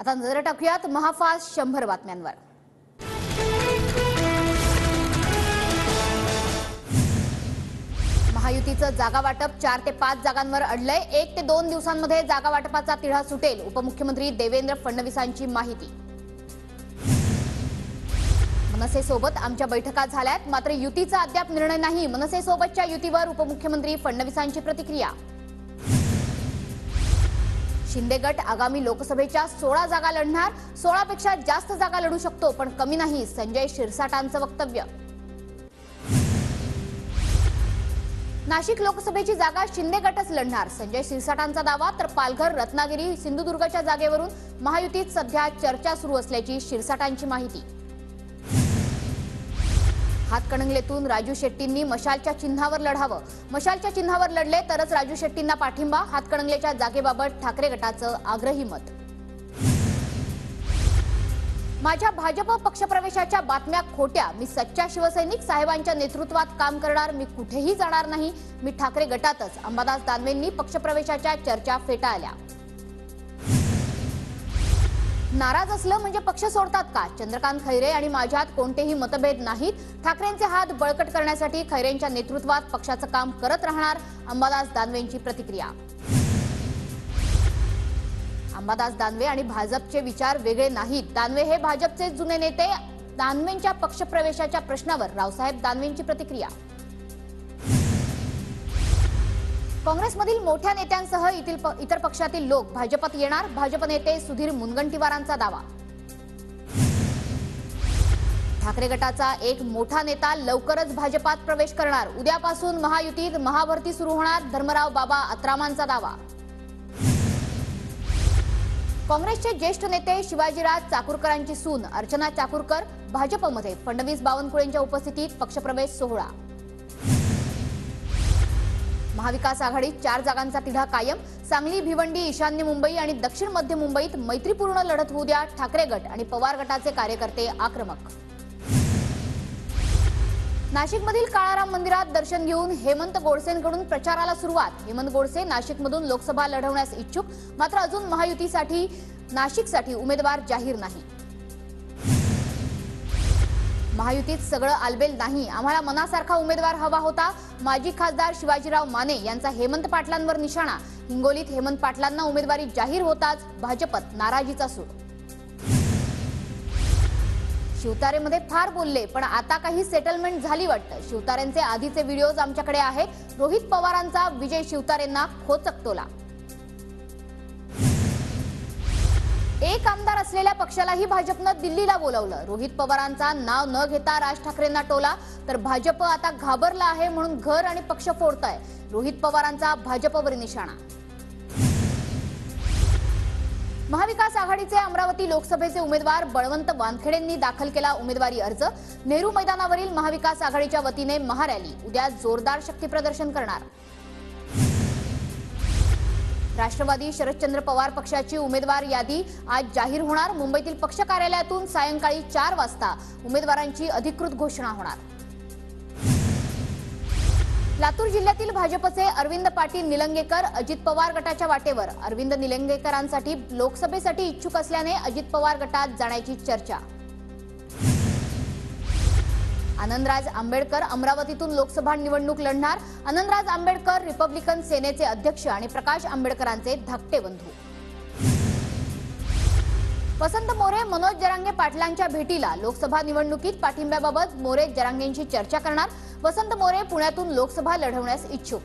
आता नजर टाकूयात महाफास्ट 100 बातम्यांवर। महायुतीचं जागा वाटप 4 ते 5 जागांवर अडलंय। 1 ते 2 दिवसांमध्ये जागा वाटपाचा तिढा सुटेल, उपमुख्यमंत्री देवेंद्र फडणवीसांची माहिती। मनसेसोबत आमच्या बैठका झाल्यात, मात्र युतीचा अद्याप निर्णय नाही। मनसेसोबतच्या युतीवर उपमुख्यमंत्री फडणवीसांची प्रतिक्रिया। शिंदे गट आगामी लोकसभेच्या 16 जागा लढणार, 16 पेक्षा जास्त जागा लढू शकतो पण कमी नाही, संजय शिरसाटांचं वक्तव्य। नाशिक लोकसभेची जागा शिंदे गटच लढणार, संजय शिरसाटांचा दावा। तर पालघर, रत्नागिरी, सिंधुदुर्गच्या जागेवरून महायुतीत सध्या चर्चा सुरू असल्याची शिरसाटांची माहिती। हातकणंगलेतून राजू शेट्टींनी मशालच्या चिन्हावर लढावं, मशालच्या चिन्हावर लढले तरच राजू शेट्टींना पाठिंबा। हातकणंगलेच्या जागेबाबत ठाकरे गटाचं आग्रही मत। माझ्या भाजप पक्षप्रवेशाच्या बातम्या खोट्या, मी सच्चा शिवसैनिक, साहेबांच्या नेतृत्वात काम करणार, मी कुठेही जाणार नाही, मी ठाकरे गटातच, अंबादास दानवेंनी पक्षप्रवेशाच्या चर्चा फेटाळल्या। नाराज असलं म्हणजे पक्ष सोडतात का? चंद्रकांत खैरे आणि माझ्यात कोणतेही मतभेद नाहीत, ठाकरेंचे हात बळकट करण्यासाठी खैरेंच्या नेतृत्वात पक्षाचं काम करत राहणार, अंबादास दानवेंची प्रतिक्रिया। अंबादास दानवे आणि भाजपचे विचार वेगळे नाहीत, दानवे हे भाजपचे जुने नेते। दानवेंच्या पक्षप्रवेशाच्या प्रश्नावर रावसाहेब दानवेंची प्रतिक्रिया। काँग्रेसमधील मोठ्या नेत्यांसह इतर पक्षातील लोक भाजपात येणार, भाजप नेते सुधीर मुनगंटीवारांचा दावा। ठाकरे गटाचा एक मोठा नेता लवकरच भाजपात प्रवेश करणार, उद्यापासून महायुतीत महाभरती सुरू होणार, धर्मराव बाबा अत्रामांचा दावा। काँग्रेसचे ज्येष्ठ नेते शिवाजीराज चाकूरकरांची सून अर्चना चाकूरकर भाजपमध्ये, फडणवीस बावनकुळेंच्या उपस्थितीत पक्षप्रवेश सोहळा। महाविकास आघाडीत 4 जागांचा तिढा कायम, सांगली, भिवंडी, ईशान्य मुंबई आणि दक्षिण मध्य मुंबईत मैत्रीपूर्ण लढत होऊ द्या, ठाकरे गट आणि पवार गटाचे कार्यकर्ते आक्रमक। नाशिकमधील काळाराम मंदिरात दर्शन घेऊन हेमंत गोडसेंकडून प्रचाराला सुरुवात। हेमंत गोडसे नाशिकमधून लोकसभा लढवण्यास इच्छुक, मात्र अजून महायुतीसाठी नाशिकसाठी उमेदवार जाहीर नाही। महायुतीत सगळं आलबेल नाही, आम्हाला मनासारखा उमेदवार हवा होता, माजी खासदार शिवाजीराव माने यांचा हेमंत पाटलांवर निशाणा। हिंगोलीत हेमंत पाटलांना उमेदवारी जाहीर होताच भाजपत नाराजीचा सूर। शिवतारेमध्ये फार बोलले पण आता काही सेटलमेंट झाली वाटतं, शिवतारेंचे आधीचे व्हिडिओज आमच्याकडे आहेत। रोहित पवारांचा विजय शिवतारेंना खोचक टोला। एक आमदार असलेल्या पक्षालाही भाजपनं दिल्लीला बोलावलं, रोहित पवारांचा नाव न घेता राज ठाकरेंना टोला। तर भाजप आता घाबरला आहे म्हणून घर आणि पक्ष फोडतंय, रोहित पवारांचा भाजपवर निशाणा। महाविकास आघाडीचे अमरावती लोकसभेचे उमेदवार बळवंत वानखेडेंनी दाखल केला उमेदवारी अर्ज। नेहरू मैदानावरील महाविकास आघाडीच्या वतीने महारॅली, उद्या जोरदार शक्तीप्रदर्शन करणार। राष्ट्रवादी शरदचंद्र पवार पक्षाची उमेदवार यादी आज जाहीर होणार, मुंबईतील पक्ष कार्यालयातून सायंकाळी 4 वाजता उमेदवारांची अधिकृत घोषणा होणार। लातूर जिल्ह्यातील भाजपचे अरविंद पाटील निलंगेकर अजित पवार गटाच्या वाटेवर, अरविंद निलंगेकरांसाठी लोकसभेसाठी इच्छुक असल्याने अजित पवार गटात जाण्याची चर्चा। आनंदराज आंबेडकर अमरावतीतून लोकसभा निवडणूक लढणार, आनंदराज आंबेडकर रिपब्लिकन सेनेचे अध्यक्ष आणि प्रकाश आंबेडकरांचे धाकटे बंधू। वसंत मोरे मनोज जरांगे पाटलांच्या भेटीला, लोकसभा निवडणुकीत पाठिंब्याबाबत मोरे जरांगेंची चर्चा करणार, वसंत मोरे पुण्यातून लोकसभा लढवण्यास इच्छुक।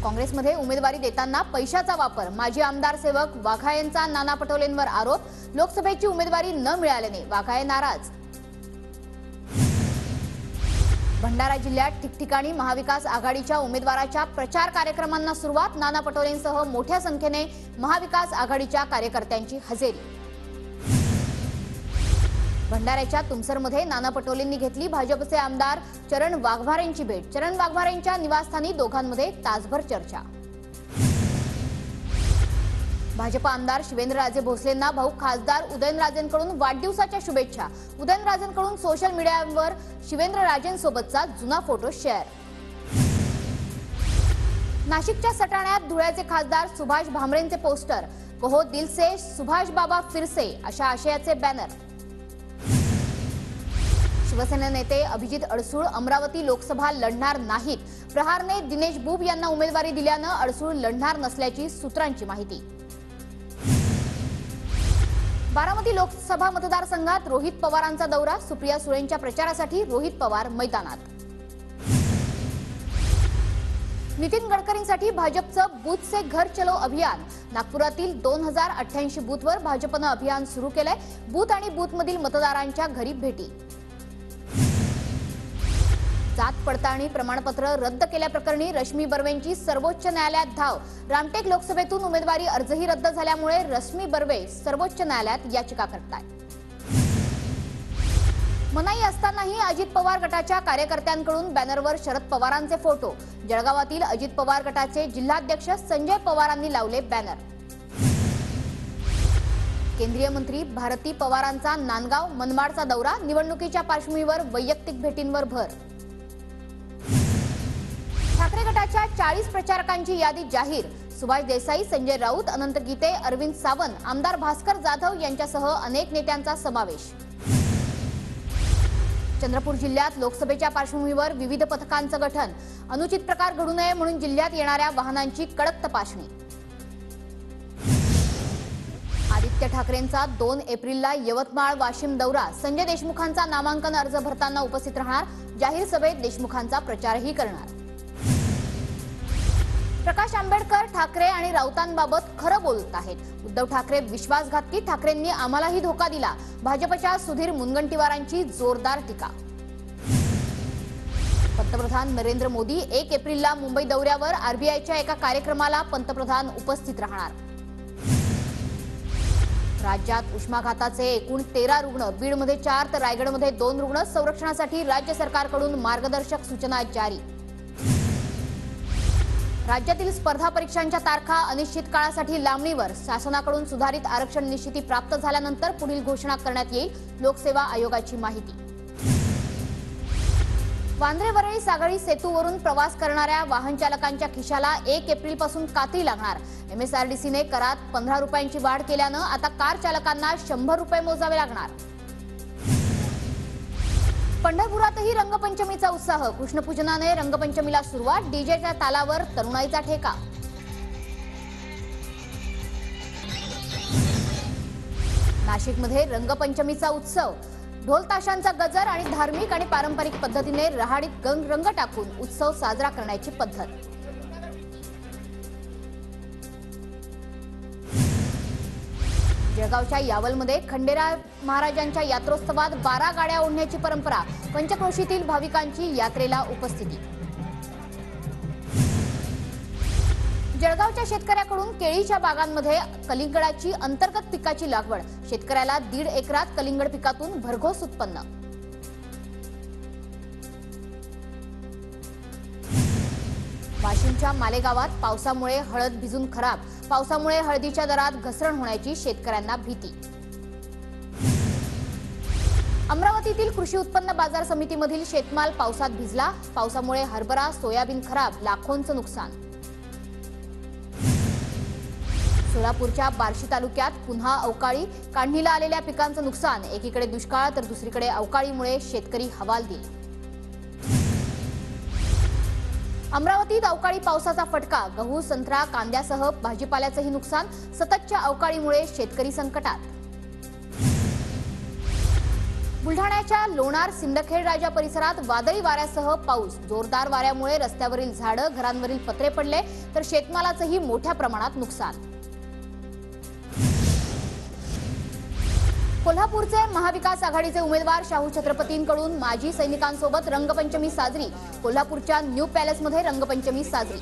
काँग्रेसमध्ये उमेदवारी देताना पैशाचा वापर, माजी आमदार सेवक वाघायेंचा नाना पटोलेंवर आरोप, लोकसभेची उमेदवारी न मिळाल्याने वाघाये नाराज। भंडारा जिल्ह्यात ठिकठिकाणी महाविकास आघाडीच्या उमेदवाराच्या प्रचार कार्यक्रमांना सुरुवात, नाना पटोलेंसह मोठ्या संख्येने महाविकास आघाडीच्या कार्यकर्त्यांची हजेरी। भंडाऱ्याच्या तुमसरमध्ये नाना पटोलेंनी घेतली भाजपचे आमदार चरण वाघमारेंची भेट, चरण वाघमारेंच्या निवासस्थानी दोघांमध्ये तासभर चर्चा। भाजप आमदार शिवेंद्रराजे भोसलेंना भाऊ खासदार उदयनराजेंकडून वाढदिवसाच्या शुभेच्छा, उदयनराजेंकडून सोशल मीडियावर शिवेंद्रराजेंसोबतचा जुना फोटो शेअर। नाशिकच्या सटाण्यात धुळ्याचे खासदार सुभाष भामरेंचे पोस्टर, कहो दिल से सुभाष बाबा फिरसे अशा आशयाचे बॅनर. शिवसेना नेते अभिजित अडसूळ अमरावती लोकसभा लढणार नाहीत. प्रहारने दिनेश बुब यांना उमेदवारी दिल्यानं अडसूळ लढणार नसल्याची सूत्रांची माहिती. बारामती लोकसभा मतदारसंघात रोहित पवारांचा दौरा, सुप्रिया सुळेंच्या प्रचारासाठी रोहित पवार मैदानात. नितीन गडकरींसाठी भाजपचं बूथ से घर चलो अभियान, नागपुरातील 2088 बूथवर भाजपनं अभियान सुरू केलंय. बूथ आणि बूथमधील मतदारांच्या घरी भेटी. जात पडताळणी प्रमाणपत्र रद्द केल्याप्रकरणी रश्मी बर्वेंची सर्वोच्च न्यायालयात धाव, रामटेक लोकसभेतून उमेदवारी अर्जही रद्द झाल्यामुळे रश्मी बर्वे सर्वोच्च न्यायालयात याचिका करतायत. मनाई असतानाही अजित पवार गटाच्या कार्यकर्त्यांकडून बॅनरवर शरद पवारांचे फोटो, जळगावातील अजित पवार गटाचे जिल्हाध्यक्ष संजय पवारांनी लावले बॅनर. केंद्रीय मंत्री भारती पवारांचा नांदगाव मनमाडचा दौरा, निवडणुकीच्या पार्श्वभूमीवर वैयक्तिक भेटींवर भर. ठाकरे गटाच्या 40 प्रचारकांची यादी जाहीर, सुभाष देसाई, संजय राऊत, अनंत गीते, अरविंद सावंत, आमदार भास्कर जाधव यांच्यासह अनेक नेत्यांचा समावेश. चंद्रपूर जिल्ह्यात लोकसभेच्या पार्श्वभूमीवर विविध पथकांचं गठन, अनुचित प्रकार घडू नये म्हणून जिल्ह्यात येणाऱ्या वाहनांची कडक तपासणी. आदित्य ठाकरेंचा 2 एप्रिलला यवतमाळ वाशिम दौरा, संजय देशमुखांचा नामांकन अर्ज भरताना उपस्थित राहणार, जाहीर सभेत देशमुखांचा प्रचारही करणार. प्रकाश आंबेडकर ठाकरे आणि राऊतांबाबत खरं बोलत आहेत. उद्धव ठाकरे विश्वासघातकी, ठाकरेंनी आम्हालाही धोका दिला, भाजपच्या सुधीर मुनगंटीवारांची जोरदार टीका. पंतप्रधान नरेंद्र मोदी 1 एप्रिलला मुंबई दौऱ्यावर, आरबीआयच्या एका कार्यक्रमाला पंतप्रधान उपस्थित राहणार. राज्यात उष्माघाताचे एकूण 13 रुग्ण, बीडमध्ये 4 तर रायगडमध्ये 2 रुग्ण, संरक्षणासाठी राज्य सरकारकडून मार्गदर्शक सूचना जारी. राज्यातील स्पर्धा परीक्षांच्या तारखा अनिश्चित काळासाठी लांबणीवर, शासनाकडून सुधारित आरक्षण निश्चिती प्राप्त झाल्यानंतर पुढील घोषणा करण्यात येईल, लोकसेवा आयोगाची माहिती. वांद्रे वरळी सागरी सेतूवरून प्रवास करणाऱ्या वाहन चालकांच्या खिशाला 1 एप्रिलपासून कात्री लागणार. एमएसआरडीसीने करात 15 रुपयांची वाढ केल्यानं आता कार चालकांना 100 रुपये मोजावे लागणार. पंढरपुरातही रंगपंचमीचा उत्साह, कृष्णपूजनाने रंगपंचमीला सुरुवात, डीजेच्या तालावर तरुणाईचा ठेका. नाशिकमध्ये रंगपंचमीचा उत्सव, ढोल ताशांचा गजर आणि धार्मिक आणि पारंपरिक पद्धतीने रहाडीत रंग टाकून उत्सव साजरा करण्याची पद्धत. जळगावच्या यावलमध्ये खंडेराय महाराजांच्या यात्रोत्सवात 12 गाड्या ओढण्याची परंपरा, पंचक्रोशीतील भाविकांची यात्रेला उपस्थिती. जळगावच्या शेतकऱ्याकडून केळीच्या बागांमध्ये कलिंगडाची अंतर्गत पिकाची लागवड, शेतकऱ्याला 1.5 एकरात कलिंगड पिकातून भरघोस उत्पन्न. वाशिमच्या मालेगावात पावसामुळे हळद भिजून खराब, पावसामुळे हळदीच्या दरात घसरण होण्याची शेतकऱ्यांना भीती. अमरावतीतील कृषी उत्पन्न बाजार समितीमधील शेतमाल पावसात भिजला, पावसामुळे हरभरा, सोयाबीन खराब, लाखोंचं नुकसान. सोलापूरच्या बार्शी तालुक्यात पुन्हा अवकाळी, काढणीला आलेल्या पिकांचं नुकसान, एकीकडे दुष्काळ तर दुसरीकडे अवकाळीमुळे शेतकरी हवालदिल. अमरावतीत अवकाळी पावसाचा फटका, गहू, संत्रा, कांद्यासह भाजीपाल्याचंही नुकसान, सततच्या अवकाळीमुळे शेतकरी संकटात. बुलढाण्याच्या लोणार सिंदखेड राजा परिसरात वादळी वाऱ्यासह पाऊस, जोरदार वाऱ्यामुळे रस्त्यावरील झाडं, घरांवरील पत्रे पडले तर शेतमालाचंही मोठ्या प्रमाणात नुकसान. कोल्हापूरचे महाविकास आघाडीचे उमेदवार शाहू छत्रपतींकडून माजी सैनिकांसोबत रंगपंचमी साजरी, कोल्हापूरच्या न्यू पॅलेसमध्ये रंगपंचमी साजरी.